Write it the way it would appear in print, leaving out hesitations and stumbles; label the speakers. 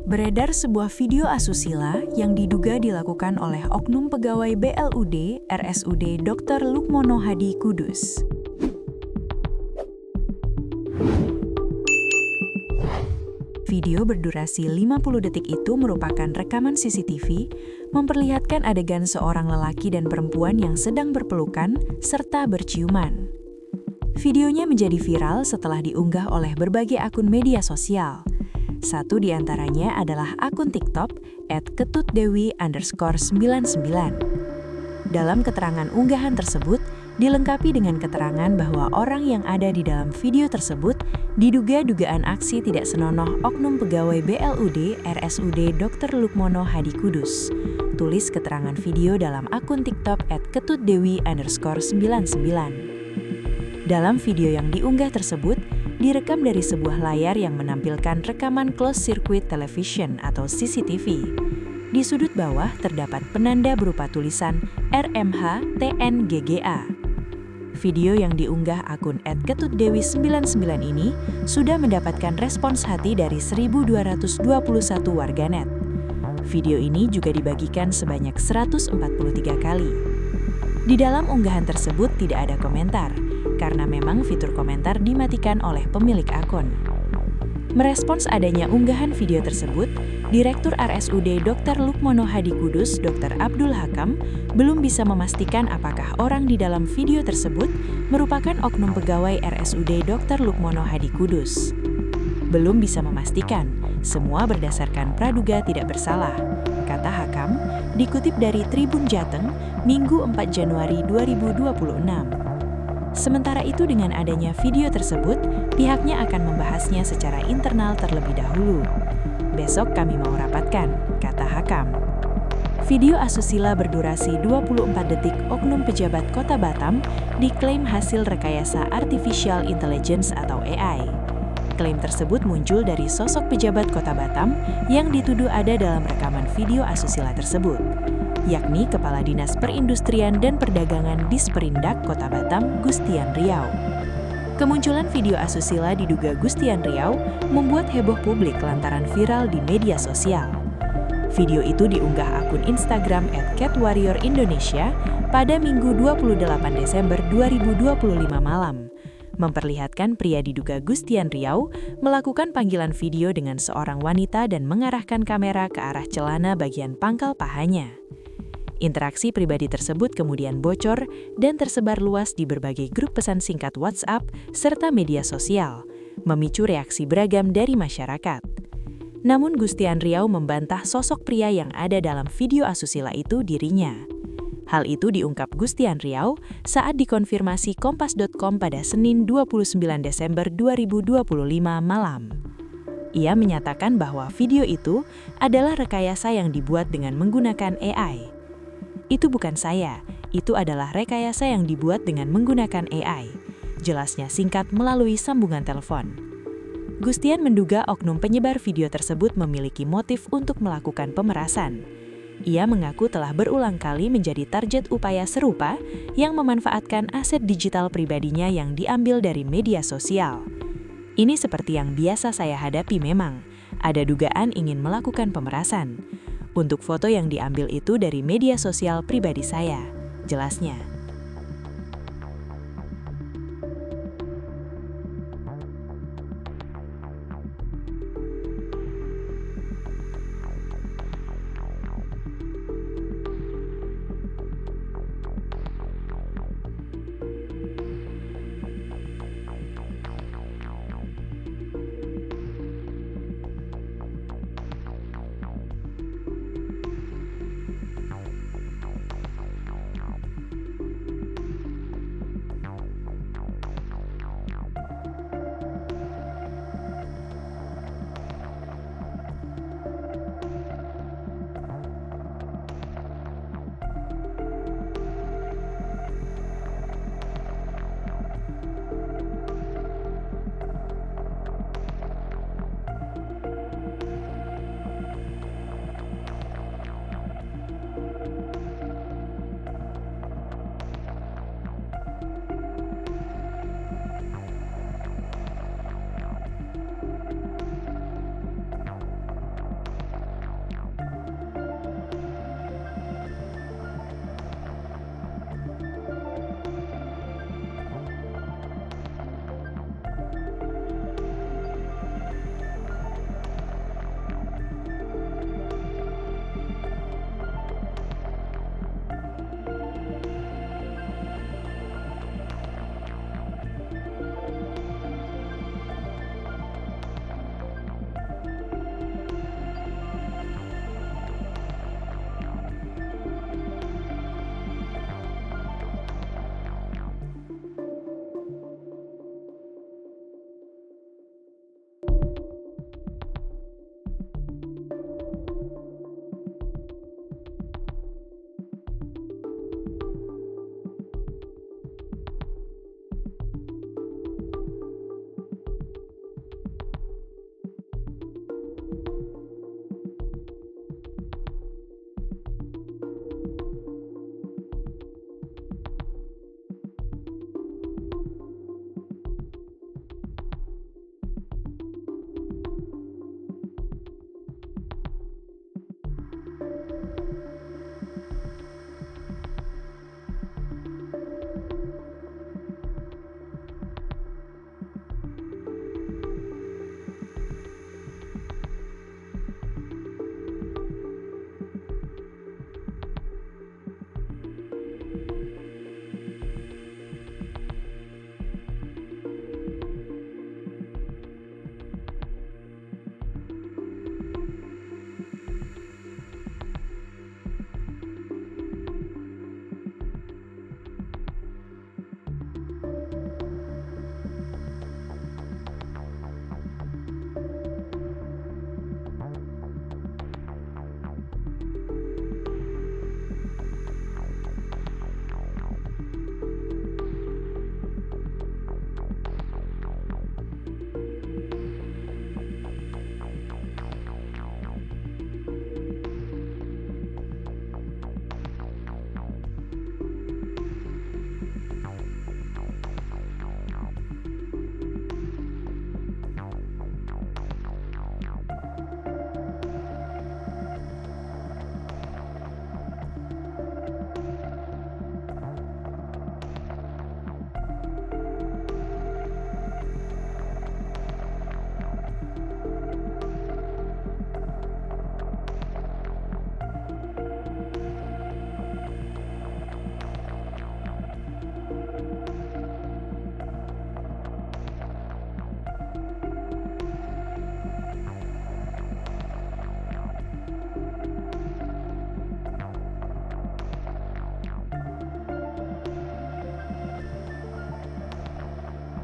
Speaker 1: Beredar sebuah video asusila yang diduga dilakukan oleh oknum pegawai BLUD RSUD Dr. Loekmono Hadi Kudus. Video berdurasi 50 detik itu merupakan rekaman CCTV memperlihatkan adegan seorang lelaki dan perempuan yang sedang berpelukan serta berciuman. Videonya menjadi viral setelah diunggah oleh berbagai akun media sosial. Satu di antaranya adalah akun TikTok @ketutdewi_99. Dalam keterangan unggahan tersebut, dilengkapi dengan keterangan bahwa orang yang ada di dalam video tersebut diduga dugaan aksi tidak senonoh oknum pegawai BLUD RSUD Dr. Loekmono Hadi Kudus. Tulis keterangan video dalam akun TikTok @ketutdewi_99. Dalam video yang diunggah tersebut, direkam dari sebuah layar yang menampilkan rekaman closed circuit television atau CCTV. Di sudut bawah terdapat penanda berupa tulisan RMH TNGGA. Video yang diunggah akun @ketutdewi99 ini sudah mendapatkan respons hati dari 1.221 warganet. Video ini juga dibagikan sebanyak 143 kali. Di dalam unggahan tersebut tidak ada komentar, karena memang fitur komentar dimatikan oleh pemilik akun. Merespons adanya unggahan video tersebut, Direktur RSUD Dr. Loekmono Hadi Kudus, Dr. Abdul Hakam, belum bisa memastikan apakah orang di dalam video tersebut merupakan oknum pegawai RSUD Dr. Loekmono Hadi Kudus. Belum bisa memastikan, semua berdasarkan praduga tidak bersalah, kata Hakam, dikutip dari Tribun Jateng, Minggu 4 Januari 2026. Sementara itu dengan adanya video tersebut, pihaknya akan membahasnya secara internal terlebih dahulu. Besok kami mau rapatkan, kata Hakam. Video asusila berdurasi 24 detik oknum pejabat Kota Batam diklaim hasil rekayasa Artificial Intelligence atau AI. Klaim tersebut muncul dari sosok pejabat Kota Batam yang dituduh ada dalam rekaman video asusila tersebut, yakni Kepala Dinas Perindustrian dan Perdagangan Disperindak Kota Batam, Gustian Riau. Kemunculan video asusila diduga Gustian Riau membuat heboh publik lantaran viral di media sosial. Video itu diunggah akun Instagram @catwarriorindonesia pada Minggu 28 Desember 2025 malam. Memperlihatkan pria diduga Gustian Riau melakukan panggilan video dengan seorang wanita dan mengarahkan kamera ke arah celana bagian pangkal pahanya. Interaksi pribadi tersebut kemudian bocor dan tersebar luas di berbagai grup pesan singkat WhatsApp serta media sosial, memicu reaksi beragam dari masyarakat. Namun Gustian Riau membantah sosok pria yang ada dalam video asusila itu dirinya. Hal itu diungkap Gustian Riau saat dikonfirmasi kompas.com pada Senin 29 Desember 2025 malam. Ia menyatakan bahwa video itu adalah rekayasa yang dibuat dengan menggunakan AI. Itu bukan saya, itu adalah rekayasa yang dibuat dengan menggunakan AI. Jelasnya singkat melalui sambungan telepon. Gustian menduga oknum penyebar video tersebut memiliki motif untuk melakukan pemerasan. Ia mengaku telah berulang kali menjadi target upaya serupa yang memanfaatkan aset digital pribadinya yang diambil dari media sosial. Ini seperti yang biasa saya hadapi memang, ada dugaan ingin melakukan pemerasan. Untuk foto yang diambil itu dari media sosial pribadi saya, jelasnya.